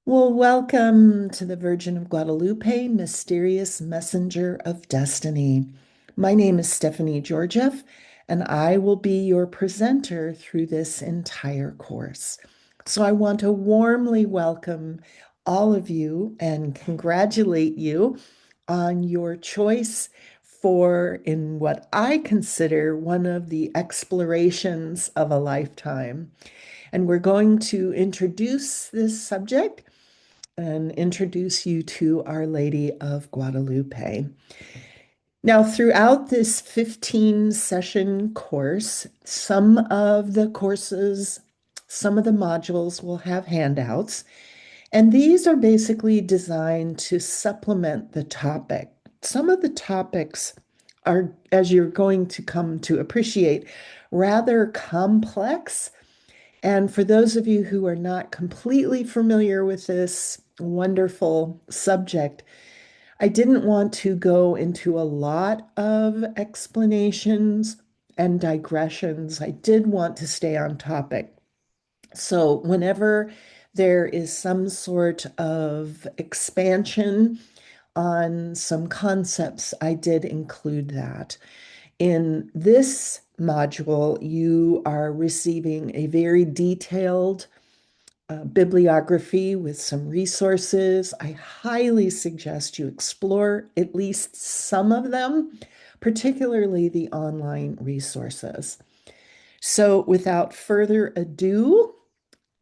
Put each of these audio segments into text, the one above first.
Well, welcome to the Virgin of Guadalupe, Mysterious Messenger of Destiny. My name is Stephanie Georgieff, and I will be your presenter through this entire course. So I want to warmly welcome all of you and congratulate you on your choice for, in what I consider one of the explorations of a lifetime. And we're going to introduce this subject and introduce you to Our Lady of Guadalupe. Now, throughout this 15 session course, some of the courses, some of the modules will have handouts, and these are basically designed to supplement the topic. Some of the topics are, as you're going to come to appreciate, rather complex. And for those of you who are not completely familiar with this wonderful subject, I didn't want to go into a lot of explanations and digressions. I did want to stay on topic. So, whenever there is some sort of expansion on some concepts, I did include that. In this module, you are receiving a very detailed bibliography with some resources. I highly suggest you explore at least some of them, particularly the online resources. So, without further ado,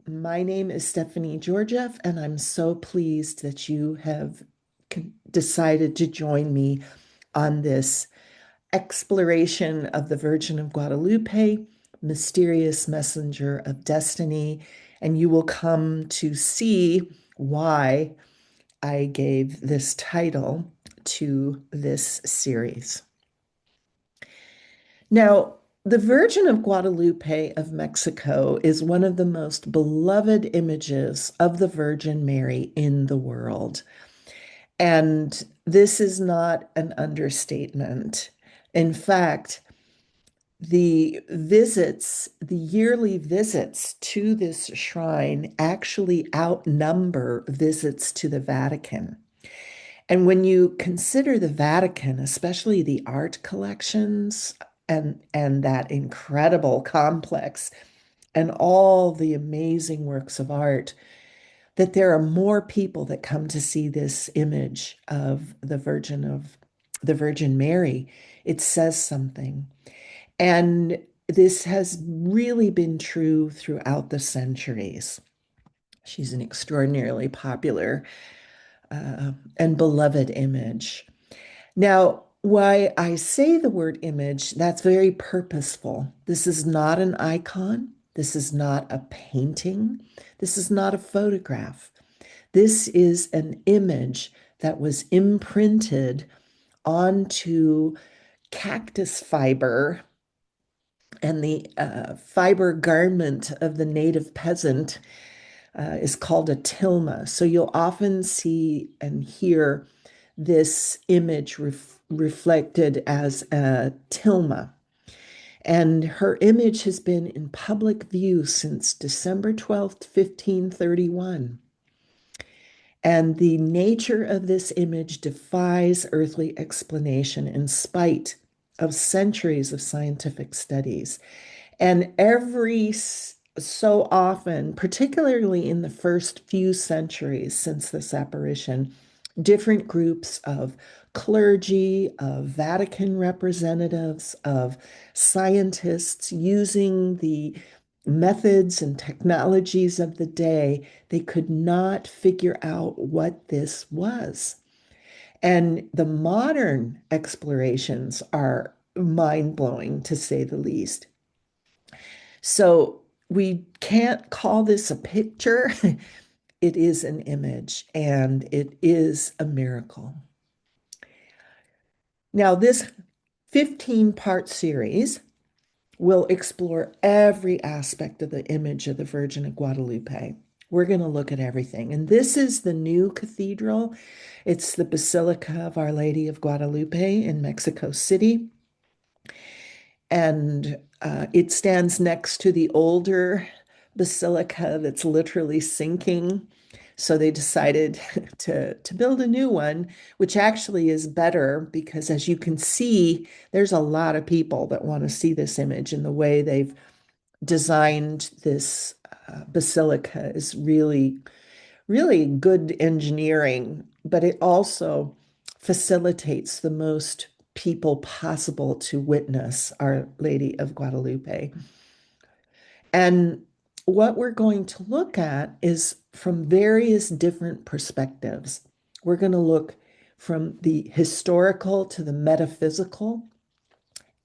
my name is Stephanie Georgieff, and I'm so pleased that you have decided to join me on this exploration of the Virgin of Guadalupe, mysterious messenger of destiny, and you will come to see why I gave this title to this series. Now, the Virgin of Guadalupe of Mexico is one of the most beloved images of the Virgin Mary in the world. And this is not an understatement. In fact, the yearly visits to this shrine actually outnumber visits to the Vatican. And when you consider the Vatican, especially the art collections and that incredible complex and all the amazing works of art, that there are more people that come to see this image of the Virgin Mary, it says something. And this has really been true throughout the centuries. She's an extraordinarily popular and beloved image. Now, why I say the word image, that's very purposeful. This is not an icon. This is not a painting. This is not a photograph. This is an image that was imprinted onto cactus fiber, and the fiber garment of the native peasant is called a tilma. So you'll often see and hear this image reflected as a tilma. And her image has been in public view since December 12th, 1531. And the nature of this image defies earthly explanation in spite of centuries of scientific studies. And every so often, particularly in the first few centuries since this apparition, different groups of clergy, of Vatican representatives, of scientists using the methods and technologies of the day, they could not figure out what this was. And the modern explorations are mind-blowing, to say the least. So we can't call this a picture. It is an image, and it is a miracle. Now, this 15-part series will explore every aspect of the image of the Virgin of Guadalupe. We're going to look at everything. And this is the new cathedral. It's the Basilica of Our Lady of Guadalupe in Mexico City. And it stands next to the older basilica that's literally sinking. So they decided to build a new one, which actually is better because, as you can see, there's a lot of people that want to see this image, and the way they've designed this basilica is really, really good engineering, but it also facilitates the most people possible to witness Our Lady of Guadalupe. And what we're going to look at is from various different perspectives. We're going to look from the historical to the metaphysical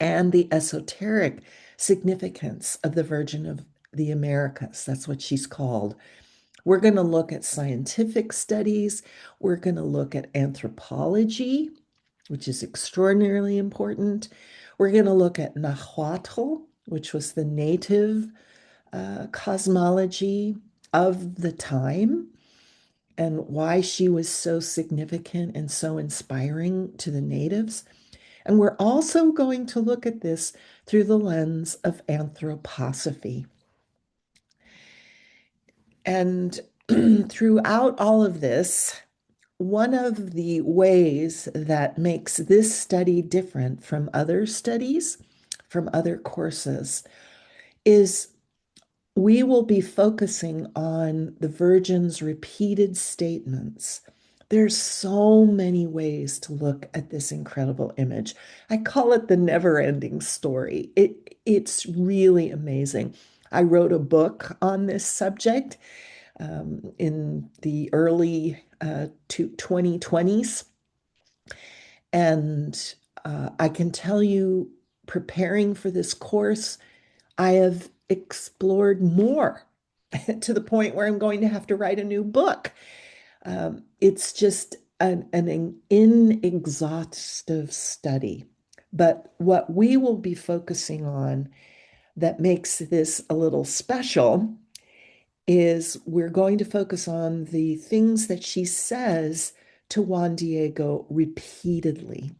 and the esoteric significance of the Virgin of the Americas. That's what she's called. We're going to look at scientific studies. We're going to look at anthropology, which is extraordinarily important. We're going to look at Nahuatl, which was the native cosmology of the time and why she was so significant and so inspiring to the natives. And we're also going to look at this through the lens of anthroposophy. And throughout all of this, one of the ways that makes this study different from other studies, from other courses, is we will be focusing on the Virgin's repeated statements. There's so many ways to look at this incredible image. I call it the never-ending story. It's really amazing. I wrote a book on this subject in the early 2020s. And I can tell you, preparing for this course, I have explored more to the point where I'm going to have to write a new book. It's just an inexhaustive study. But what we will be focusing on that makes this a little special is we're going to focus on the things that she says to Juan Diego repeatedly.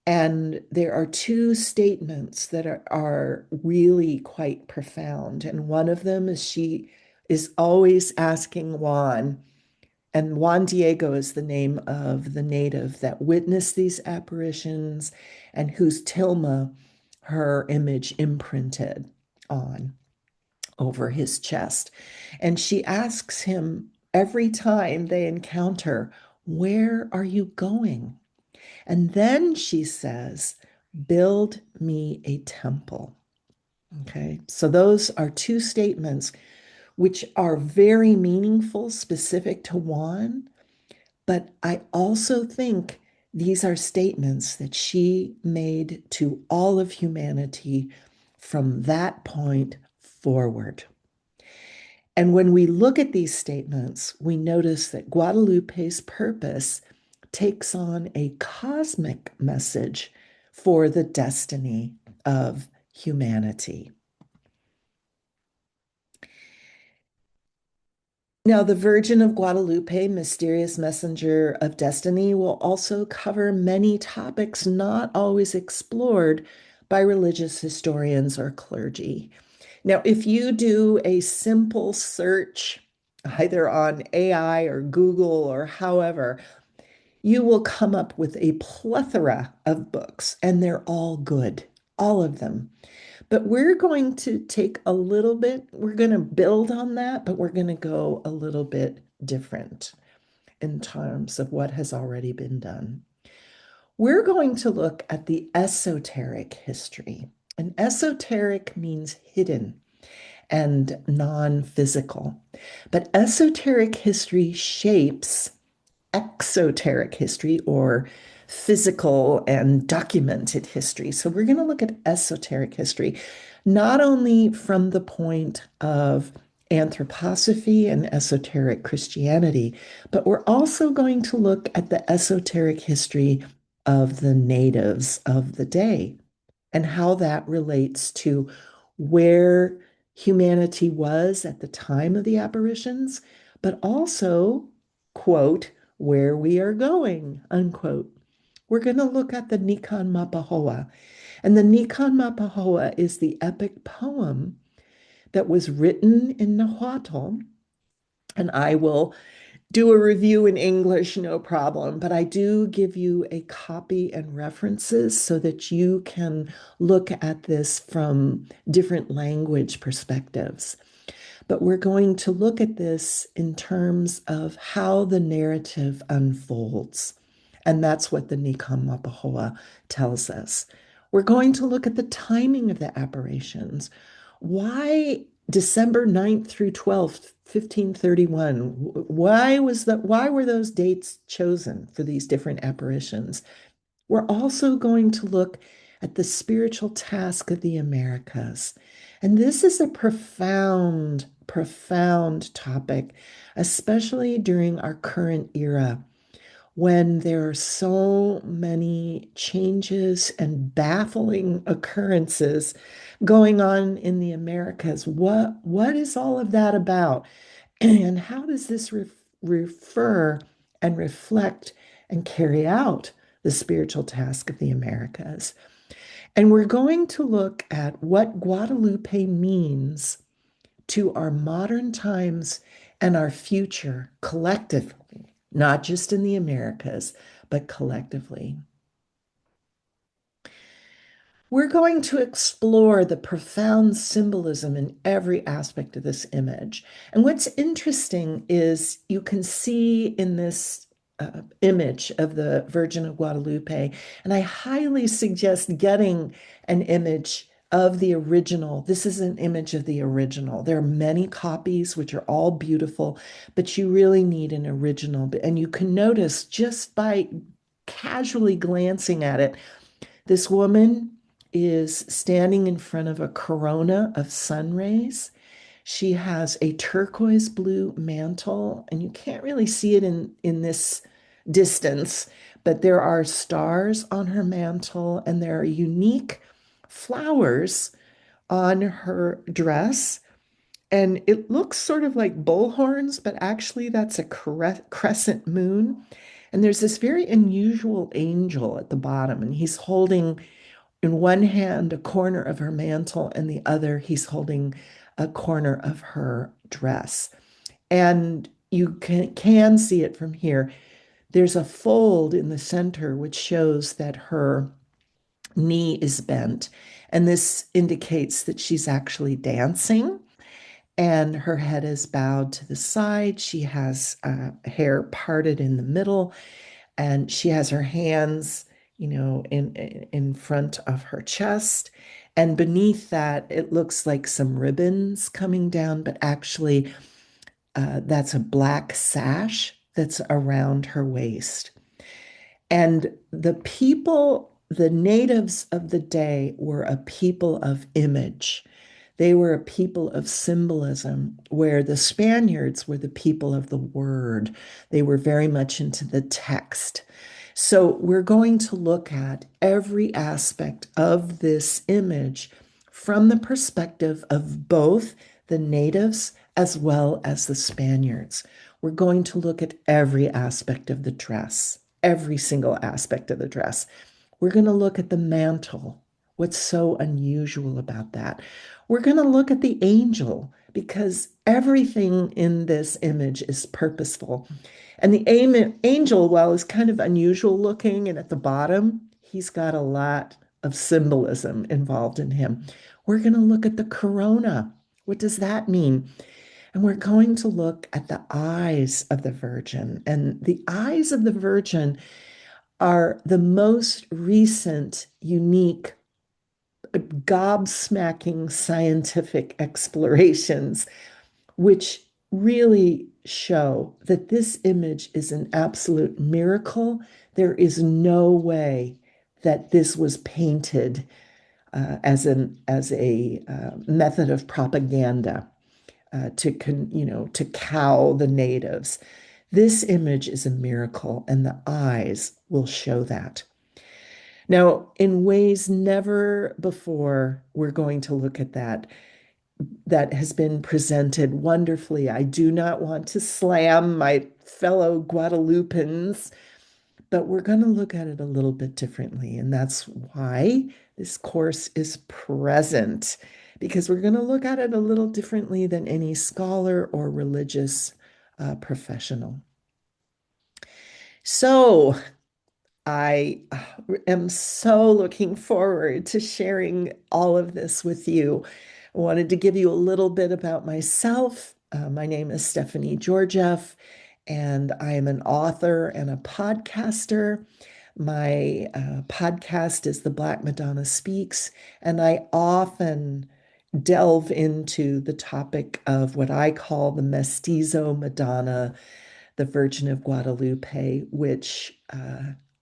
And there are two statements that are really quite profound. And one of them is she is always asking Juan, and Juan Diego is the name of the native that witnessed these apparitions and whose tilma her image imprinted on over his chest. And she asks him every time they encounter, "Where are you going?" And then she says, "Build me a temple." Okay, so those are two statements which are very meaningful, specific to Juan. But I also think these are statements that she made to all of humanity from that point forward. And when we look at these statements, we notice that Guadalupe's purpose takes on a cosmic message for the destiny of humanity. Now, the Virgin of Guadalupe, Mysterious Messenger of Destiny, will also cover many topics not always explored by religious historians or clergy. Now, if you do a simple search, either on AI or Google or however, you will come up with a plethora of books, and they're all good, all of them. But we're going to take a little bit, we're going to build on that, but we're going to go a little bit different in terms of what has already been done. We're going to look at the esoteric history. And esoteric means hidden and non-physical. But esoteric history shapes exoteric history or physical and documented history. So we're going to look at esoteric history, not only from the point of anthroposophy and esoteric Christianity, but we're also going to look at the esoteric history of the natives of the day and how that relates to where humanity was at the time of the apparitions, but also, quote, where we are going, unquote. We're going to look at the Nikan Mapahoa. And the Nikan Mapahoa is the epic poem that was written in Nahuatl And I will do a review in English, no problem, but I do give you a copy and references so that you can look at this from different language perspectives. But we're going to look at this in terms of how the narrative unfolds. And that's what the Nikam Mapahoa tells us. We're going to look at the timing of the apparitions. Why December 9th through 12th, 1531? Why were those dates chosen for these different apparitions? We're also going to look at the spiritual task of the Americas. And this is a profound, profound topic, especially during our current era when there are so many changes and baffling occurrences going on in the Americas. What is all of that about? And how does this refer and reflect and carry out the spiritual task of the Americas? And we're going to look at what Guadalupe means to our modern times and our future collectively, not just in the Americas, but collectively. We're going to explore the profound symbolism in every aspect of this image. And what's interesting is you can see in this image of the Virgin of Guadalupe, and I highly suggest getting an image of the original. This is an image of the original. There are many copies, which are all beautiful, but you really need an original. And you can notice just by casually glancing at it, this woman is standing in front of a corona of sun rays. She has a turquoise blue mantle, and you can't really see it in this distance, but there are stars on her mantle, and there are unique flowers on her dress. And it looks sort of like bullhorns, but actually that's a crescent moon. And there's this very unusual angel at the bottom, and he's holding in one hand a corner of her mantle, and the other he's holding a corner of her dress. And you can see it from here. There's a fold in the center which shows that her knee is bent, and this indicates that she's actually dancing. And her head is bowed to the side. She has hair parted in the middle, and she has her hands, in front of her chest. And beneath that, it looks like some ribbons coming down, but actually, that's a black sash that's around her waist. And the natives of the day were a people of image. They were a people of symbolism, where the Spaniards were the people of the word. They were very much into the text. So we're going to look at every aspect of this image from the perspective of both the natives as well as the Spaniards. We're going to look at every aspect of the dress, every single aspect of the dress. We're going to look at the mantle. What's so unusual about that? We're going to look at the angel because everything in this image is purposeful. And the angel, while is kind of unusual looking, and at the bottom, he's got a lot of symbolism involved in him. We're going to look at the corona. What does that mean? And we're going to look at the eyes of the Virgin. And the eyes of the Virgin are the most recent, unique, gobsmacking scientific explorations, which really show that this image is an absolute miracle. There is no way that this was painted as a method of propaganda to cow the natives. This image is a miracle, and the eyes will show that. Now, in ways never before, we're going to look at that has been presented wonderfully. I do not want to slam my fellow Guadalupans, but we're going to look at it a little bit differently. And that's why this course is present, because we're going to look at it a little differently than any scholar or religious professional. So, I am so looking forward to sharing all of this with you. I wanted to give you a little bit about myself. My name is Stephanie Georgieff, and I am an author and a podcaster. My podcast is The Black Madonna Speaks, and I often delve into the topic of what I call the mestizo Madonna, the Virgin of Guadalupe, which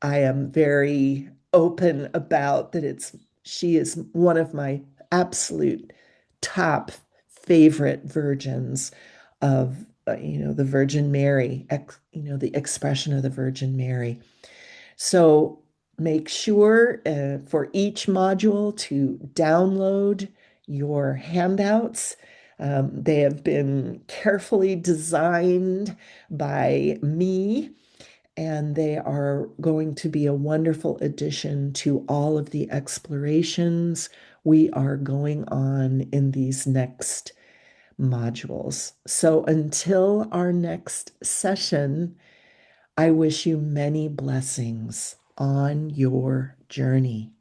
I am very open about that she is one of my absolute top favorite virgins of the Virgin Mary, the expression of the Virgin Mary. So make sure for each module to download your handouts. They have been carefully designed by me, and they are going to be a wonderful addition to all of the explorations we are going on in these next modules. So until our next session, I wish you many blessings on your journey.